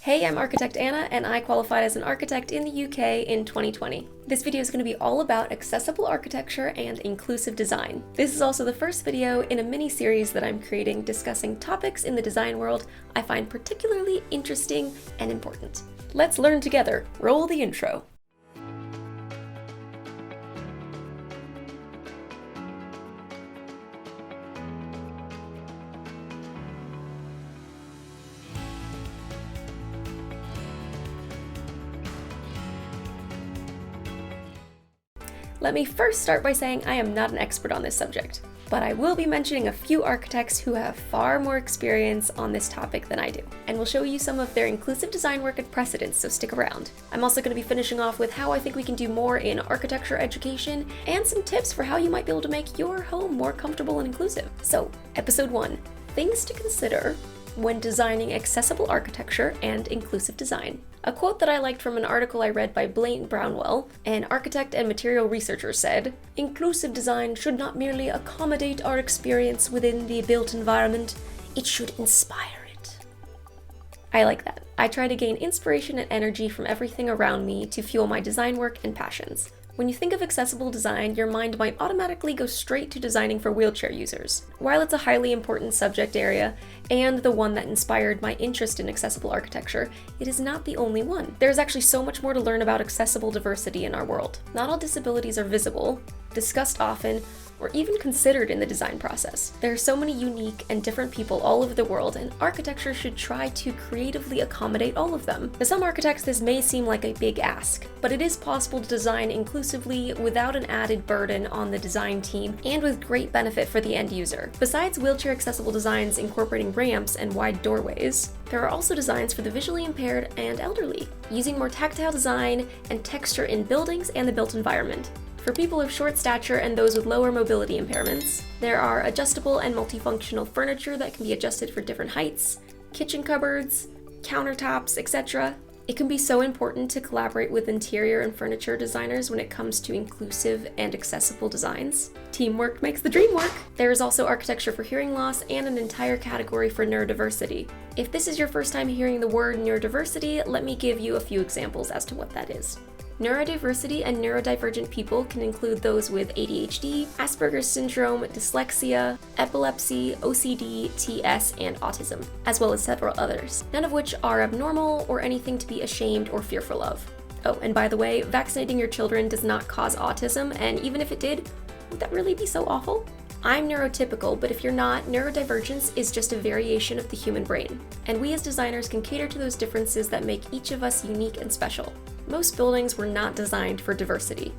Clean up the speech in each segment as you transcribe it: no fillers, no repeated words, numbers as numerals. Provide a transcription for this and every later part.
Hey, I'm Architect Anna, and I qualified as an architect in the UK in 2020. This video is going to be all about accessible architecture and inclusive design. This is also the first video in a mini-series that I'm creating discussing topics in the design world I find particularly interesting and important. Let's learn together. Roll the intro. Let me first start by saying I am not an expert on this subject, but I will be mentioning a few architects who have far more experience on this topic than I do, and will show you some of their inclusive design work and precedents, so stick around. I'm also going to be finishing off with how I think we can do more in architecture education, and some tips for how you might be able to make your home more comfortable and inclusive. So, episode 1, things to consider when designing accessible architecture and inclusive design. A quote that I liked from an article I read by Blaine Brownwell, an architect and material researcher, said, "Inclusive design should not merely accommodate our experience within the built environment, it should inspire it." I like that. I try to gain inspiration and energy from everything around me to fuel my design work and passions. When you think of accessible design, your mind might automatically go straight to designing for wheelchair users. While it's a highly important subject area, and the one that inspired my interest in accessible architecture, it is not the only one. There's actually so much more to learn about accessible diversity in our world. Not all disabilities are visible, discussed often, or even considered in the design process. There are so many unique and different people all over the world, and architecture should try to creatively accommodate all of them. To some architects, this may seem like a big ask, but it is possible to design inclusively without an added burden on the design team and with great benefit for the end user. Besides wheelchair accessible designs incorporating ramps and wide doorways, there are also designs for the visually impaired and elderly, using more tactile design and texture in buildings and the built environment. For people of short stature and those with lower mobility impairments, there are adjustable and multifunctional furniture that can be adjusted for different heights, kitchen cupboards, countertops, etc. It can be so important to collaborate with interior and furniture designers when it comes to inclusive and accessible designs. Teamwork makes the dream work! There is also architecture for hearing loss and an entire category for neurodiversity. If this is your first time hearing the word neurodiversity, let me give you a few examples as to what that is. Neurodiversity and neurodivergent people can include those with ADHD, Asperger's syndrome, dyslexia, epilepsy, OCD, TS, and autism, as well as several others, none of which are abnormal or anything to be ashamed or fearful of. Oh, and by the way, vaccinating your children does not cause autism, and even if it did, would that really be so awful? I'm neurotypical, but if you're not, neurodivergence is just a variation of the human brain, and we as designers can cater to those differences that make each of us unique and special. Most buildings were not designed for diversity.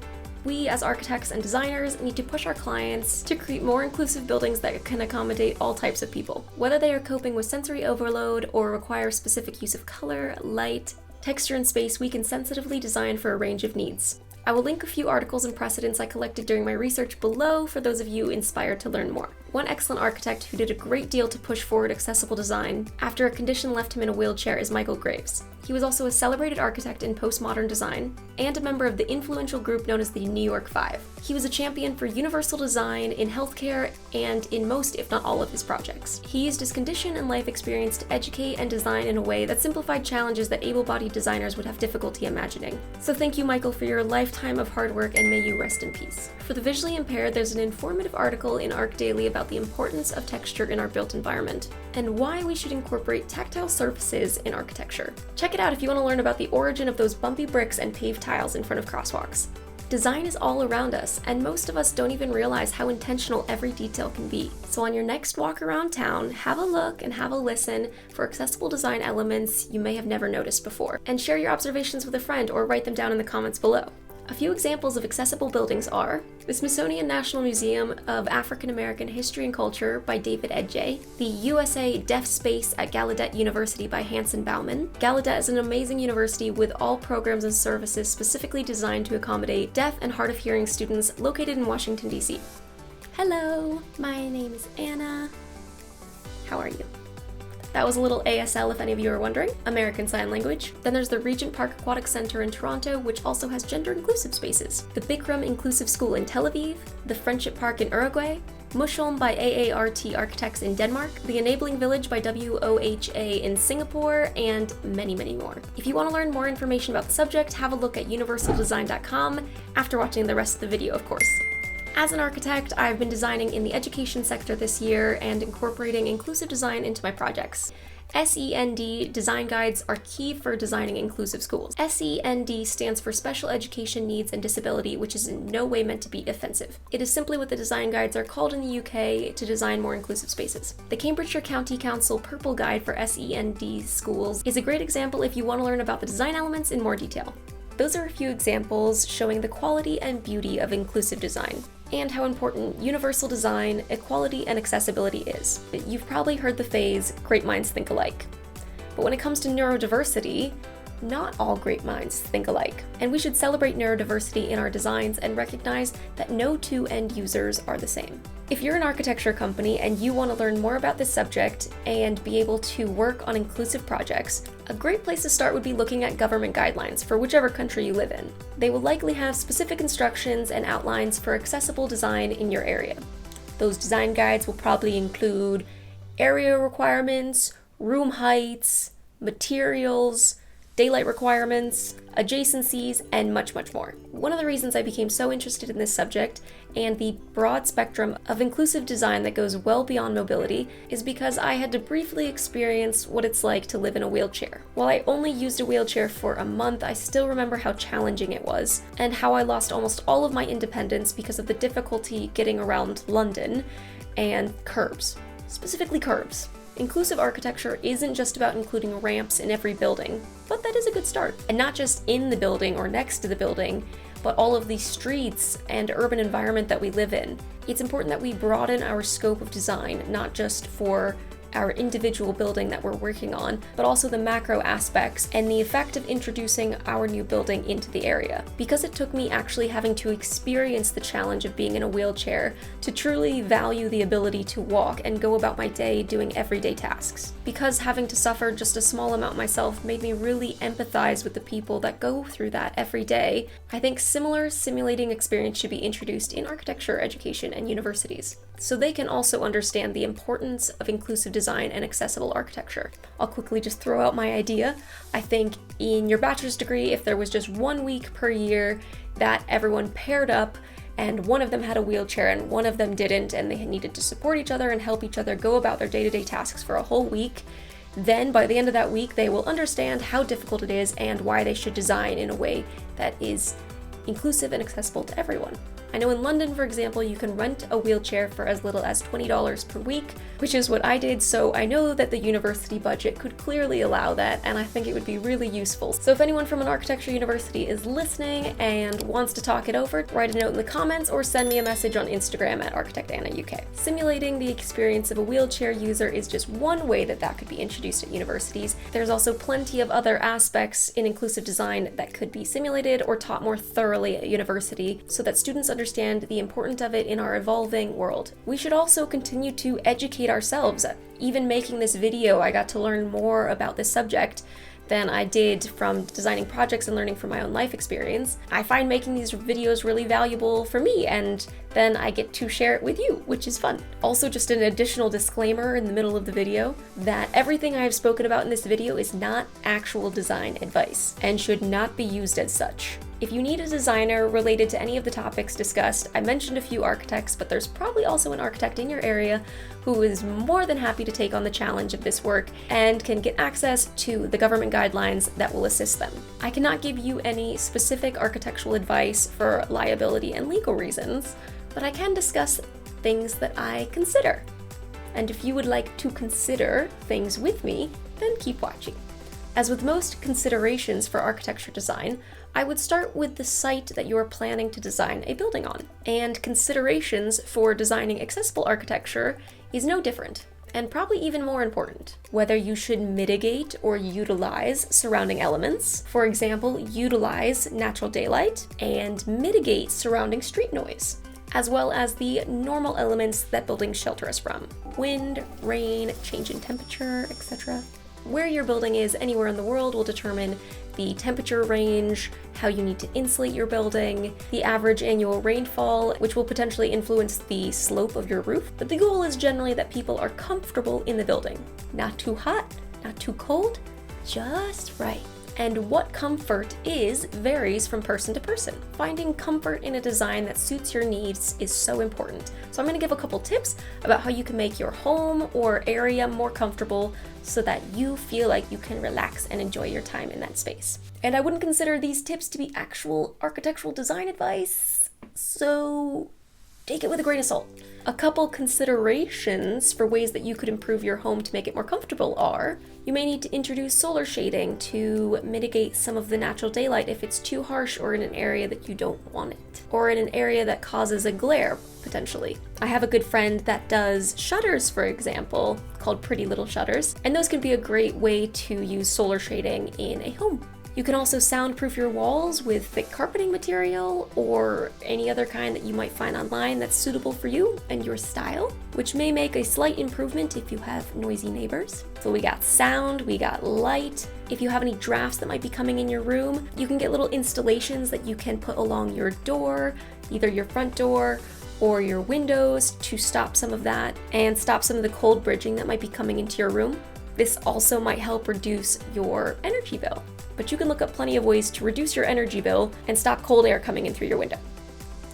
We as architects and designers need to push our clients to create more inclusive buildings that can accommodate all types of people, whether they are coping with sensory overload or require specific use of color, light, texture, and space. We can sensitively design for a range of needs. I will link a few articles and precedents I collected during my research below for those of you inspired to learn more. One excellent architect who did a great deal to push forward accessible design after a condition left him in a wheelchair is Michael Graves. He was also a celebrated architect in postmodern design and a member of the influential group known as the New York Five. He was a champion for universal design in healthcare and in most, if not all, of his projects. He used his condition and life experience to educate and design in a way that simplified challenges that able-bodied designers would have difficulty imagining. So thank you, Michael, for your lifetime of hard work, and may you rest in peace. For the visually impaired, there's an informative article in ArchDaily about the importance of texture in our built environment and why we should incorporate tactile surfaces in architecture. Check it out if you want to learn about the origin of those bumpy bricks and paved tiles in front of crosswalks. Design is all around us, and most of us don't even realize how intentional every detail can be. So on your next walk around town, have a look and have a listen for accessible design elements you may have never noticed before, and share your observations with a friend or write them down in the comments below. A few examples of accessible buildings are the Smithsonian National Museum of African American History and Culture by David Edjay, the USA Deaf Space at Gallaudet University by Hanson Bauman. Gallaudet is an amazing university with all programs and services specifically designed to accommodate deaf and hard of hearing students located in Washington, D.C. Hello, my name is Anna. How are you? That was a little ASL if any of you are wondering, American Sign Language. Then there's the Regent Park Aquatic Center in Toronto, which also has gender inclusive spaces. The Bikram Inclusive School in Tel Aviv, the Friendship Park in Uruguay, Musholm by AART Architects in Denmark, The Enabling Village by WOHA in Singapore, and many, many more. If you want to learn more information about the subject, have a look at universaldesign.com after watching the rest of the video, of course. As an architect, I've been designing in the education sector this year and incorporating inclusive design into my projects. SEND design guides are key for designing inclusive schools. SEND stands for Special Education Needs and Disability, which is in no way meant to be offensive. It is simply what the design guides are called in the UK to design more inclusive spaces. The Cambridgeshire County Council Purple Guide for SEND schools is a great example if you want to learn about the design elements in more detail. Those are a few examples showing the quality and beauty of inclusive design, and how important universal design, equality, and accessibility is. You've probably heard the phrase, great minds think alike. But when it comes to neurodiversity, not all great minds think alike. And we should celebrate neurodiversity in our designs and recognize that no two end users are the same. If you're an architecture company and you want to learn more about this subject and be able to work on inclusive projects, a great place to start would be looking at government guidelines for whichever country you live in. They will likely have specific instructions and outlines for accessible design in your area. Those design guides will probably include area requirements, room heights, materials, daylight requirements, adjacencies, and much, much more. One of the reasons I became so interested in this subject and the broad spectrum of inclusive design that goes well beyond mobility is because I had to briefly experience what it's like to live in a wheelchair. While I only used a wheelchair for a month, I still remember how challenging it was and how I lost almost all of my independence because of the difficulty getting around London and curbs, specifically curbs. Inclusive architecture isn't just about including ramps in every building, but that is a good start. And not just in the building or next to the building, but all of the streets and urban environment that we live in. It's important that we broaden our scope of design, not just for our individual building that we're working on, but also the macro aspects and the effect of introducing our new building into the area. Because it took me actually having to experience the challenge of being in a wheelchair to truly value the ability to walk and go about my day doing everyday tasks. Because having to suffer just a small amount myself made me really empathize with the people that go through that every day, I think similar simulating experience should be introduced in architecture education and universities, so they can also understand the importance of inclusive design and accessible architecture. I'll quickly just throw out my idea. I think in your bachelor's degree, if there was just 1 week per year that everyone paired up and one of them had a wheelchair and one of them didn't, and they needed to support each other and help each other go about their day-to-day tasks for a whole week, then by the end of that week, they will understand how difficult it is and why they should design in a way that is inclusive and accessible to everyone. I know in London, for example, you can rent a wheelchair for as little as $20 per week, which is what I did, so I know that the university budget could clearly allow that, and I think it would be really useful. So if anyone from an architecture university is listening and wants to talk it over, write a note in the comments or send me a message on Instagram at architectanna UK. Simulating the experience of a wheelchair user is just one way that could be introduced at universities. There's also plenty of other aspects in inclusive design that could be simulated or taught more thoroughly at university so that students understand the importance of it in our evolving world. We should also continue to educate ourselves. Even making this video, I got to learn more about this subject than I did from designing projects and learning from my own life experience. I find making these videos really valuable for me, and then I get to share it with you, which is fun. Also, just an additional disclaimer in the middle of the video that everything I have spoken about in this video is not actual design advice and should not be used as such. If you need a designer related to any of the topics discussed, I mentioned a few architects, but there's probably also an architect in your area who is more than happy to take on the challenge of this work and can get access to the government guidelines that will assist them. I cannot give you any specific architectural advice for liability and legal reasons, but I can discuss things that I consider. And if you would like to consider things with me, then keep watching. As with most considerations for architecture design, I would start with the site that you are planning to design a building on. And considerations for designing accessible architecture is no different, and probably even more important. Whether you should mitigate or utilize surrounding elements, for example, utilize natural daylight and mitigate surrounding street noise, as well as the normal elements that buildings shelter us from: wind, rain, change in temperature, etc. Where your building is anywhere in the world will determine the temperature range, how you need to insulate your building, the average annual rainfall, which will potentially influence the slope of your roof. But the goal is generally that people are comfortable in the building. Not too hot, not too cold, just right. And what comfort is varies from person to person. Finding comfort in a design that suits your needs is so important. So I'm going to give a couple tips about how you can make your home or area more comfortable so that you feel like you can relax and enjoy your time in that space. And I wouldn't consider these tips to be actual architectural design advice, so take it with a grain of salt. A couple considerations for ways that you could improve your home to make it more comfortable are: you may need to introduce solar shading to mitigate some of the natural daylight if it's too harsh or in an area that you don't want it, or in an area that causes a glare, potentially. I have a good friend that does shutters, for example, called Pretty Little Shutters, and those can be a great way to use solar shading in a home. You can also soundproof your walls with thick carpeting material or any other kind that you might find online that's suitable for you and your style, which may make a slight improvement if you have noisy neighbors. So we got sound, we got light. If you have any drafts that might be coming in your room, you can get little installations that you can put along your door, either your front door or your windows, to stop some of that and stop some of the cold bridging that might be coming into your room. This also might help reduce your energy bill. But you can look up plenty of ways to reduce your energy bill and stop cold air coming in through your window.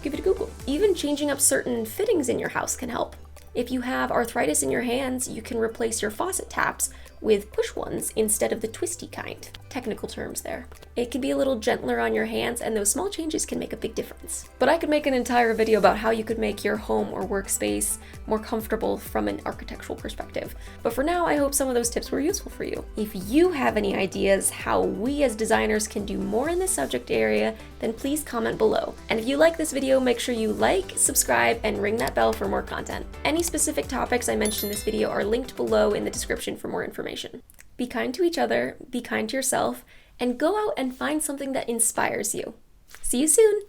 Give it a Google. Even changing up certain fittings in your house can help. If you have arthritis in your hands, you can replace your faucet taps with push ones instead of the twisty kind. Technical terms there. It can be a little gentler on your hands, and those small changes can make a big difference. But I could make an entire video about how you could make your home or workspace more comfortable from an architectural perspective. But for now, I hope some of those tips were useful for you. If you have any ideas how we as designers can do more in this subject area, then please comment below. And if you like this video, make sure you like, subscribe, and ring that bell for more content. Any specific topics I mentioned in this video are linked below in the description for more information. Be kind to each other, be kind to yourself, and go out and find something that inspires you. See you soon!